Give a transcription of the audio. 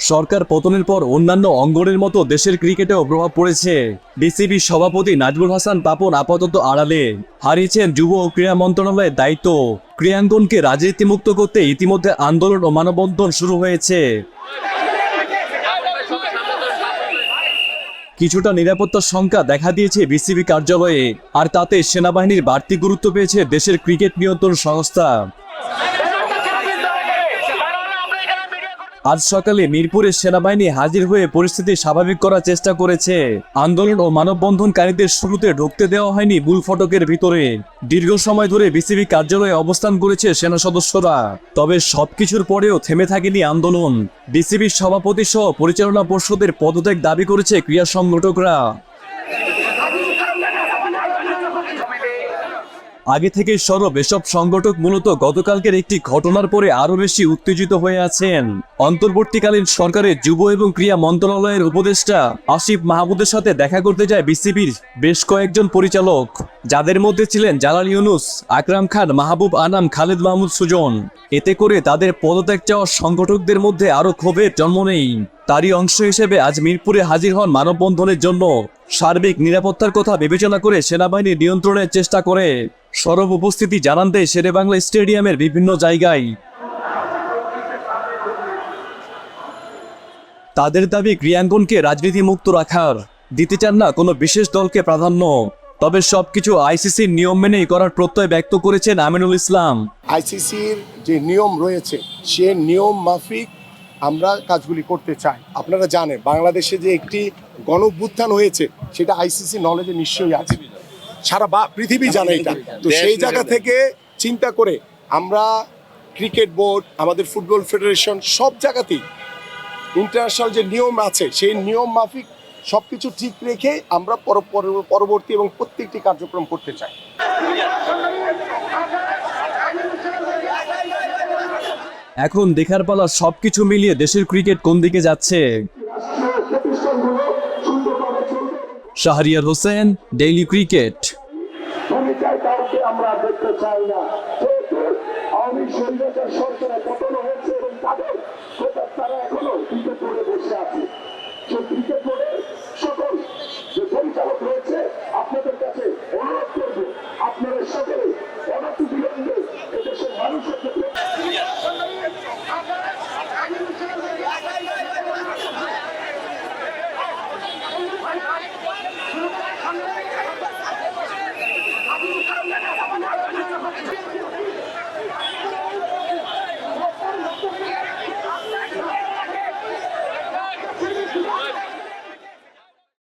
সরকার পতনের পর অন্যান্য অঙ্গনের মতো দেশের ক্রিকেটেও প্রভাব পড়েছে। বিসিবি সভাপতি নাজমুল হাসান পাপন আপাতত আড়ালে, হারিয়েছেন যুব ও ক্রীড়া মন্ত্রণালয়ের দায়িত্ব। ক্রীড়াঙ্গনকে রাজনীতিমুক্ত করতে ইতিমধ্যে আন্দোলন ও মানববন্ধন শুরু হয়েছে। কিছুটা নিরাপত্তার শঙ্কা দেখা দিয়েছে বিসিবি কার্যালয়ে, আর তাতে সেনাবাহিনীর বাড়তি গুরুত্ব পেয়েছে দেশের ক্রিকেট নিয়ন্ত্রণ সংস্থা। আজ সকালে মিরপুরে সেনাবাহিনী হাজির হয়ে পরিস্থিতি স্বাভাবিক করার চেষ্টা করেছে। আন্দোলন ও মানববন্ধনকারীদের শুরুতে ঢুকতে দেওয়া হয়নি মূল ফটকের ভিতরে। দীর্ঘ সময় ধরে বিসিবি কার্যালয়ে অবস্থান করেছে সেনা সদস্যরা। তবে সবকিছুর পরেও থেমে থাকেনি আন্দোলন। বিসিবির সভাপতি সহ পরিচালনা পর্ষদের পদত্যাগ দাবি করেছে ক্রীড়া সংগঠকরা। আগে থেকে সরব এসব সংগঠক মূলত গতকালকের একটি ঘটনার পরে আরো বেশি উত্তেজিত হয়ে আছেন। অন্তর্বর্তীকালীন সরকারের যুব এবং ক্রীড়া মন্ত্রণালয়ের উপদেষ্টা আসিফ মাহমুদের সাথে দেখা করতে যায় বিসিবির বেশ কয়েকজন পরিচালক, যাদের মধ্যে ছিলেন জালাল ইউনুস, আকরাম খান, মাহবুব আনাম, খালেদ মাহমুদ সুজন। এতে করে তাদের পদত্যাগ চাওয়া সংগঠকদের মধ্যে আরো ক্ষোভের জন্ম নেই। তারই অংশ হিসেবে আজ মিরপুরে হাজির হন মানববন্ধনের জন্য। সার্বিক নিরাপত্তার কথা বিবেচনা করে সেনাবাহিনী নিয়ন্ত্রণের চেষ্টা করে। সরব উপস্থিতি জানান দেয় শেরেবাংলা স্টেডিয়ামের বিভিন্ন জায়গায়। তাদের দাবি ক্রীড়াঙ্গনকে রাজনীতিমুক্ত রাখার, দিতে চান না কোনো বিশেষ দলকে প্রাধান্য। তবে সবকিছু আইসিসির নিয়ম মেনেই করার প্রত্যয় ব্যক্ত করেছেন আমিনুল ইসলাম। আইসিসির যে নিয়ম রয়েছে সে নিয়ম মাফিক আমরা কাজগুলি করতে চাই। আপনারা জানেন বাংলাদেশে যে একটি গণঅভ্যুত্থান হয়েছে সেটা আইসিসি নলেজে নিশ্চয়ই আছে, সারা পৃথিবী জানে এটা। তো সেই জায়গা থেকে চিন্তা করে আমরা ক্রিকেট বোর্ড, আমাদের ফুটবল ফেডারেশন সব জায়গাতেই ইন্টারন্যাশনাল যে নিয়ম আছে সেই নিয়ম মাফিক সবকিছু ঠিক রেখে আমরা পরবর্তী এবং প্রত্যেকটি কার্যক্রম করতে চাই। এখন দেখার পালা সবকিছু মিলিয়ে দেশের ক্রিকেট কোন দিকে যাচ্ছে। Shahriar Hossain, daily cricket. আপনাদের কাছে অনুরোধ করবো, আপনারা সকলে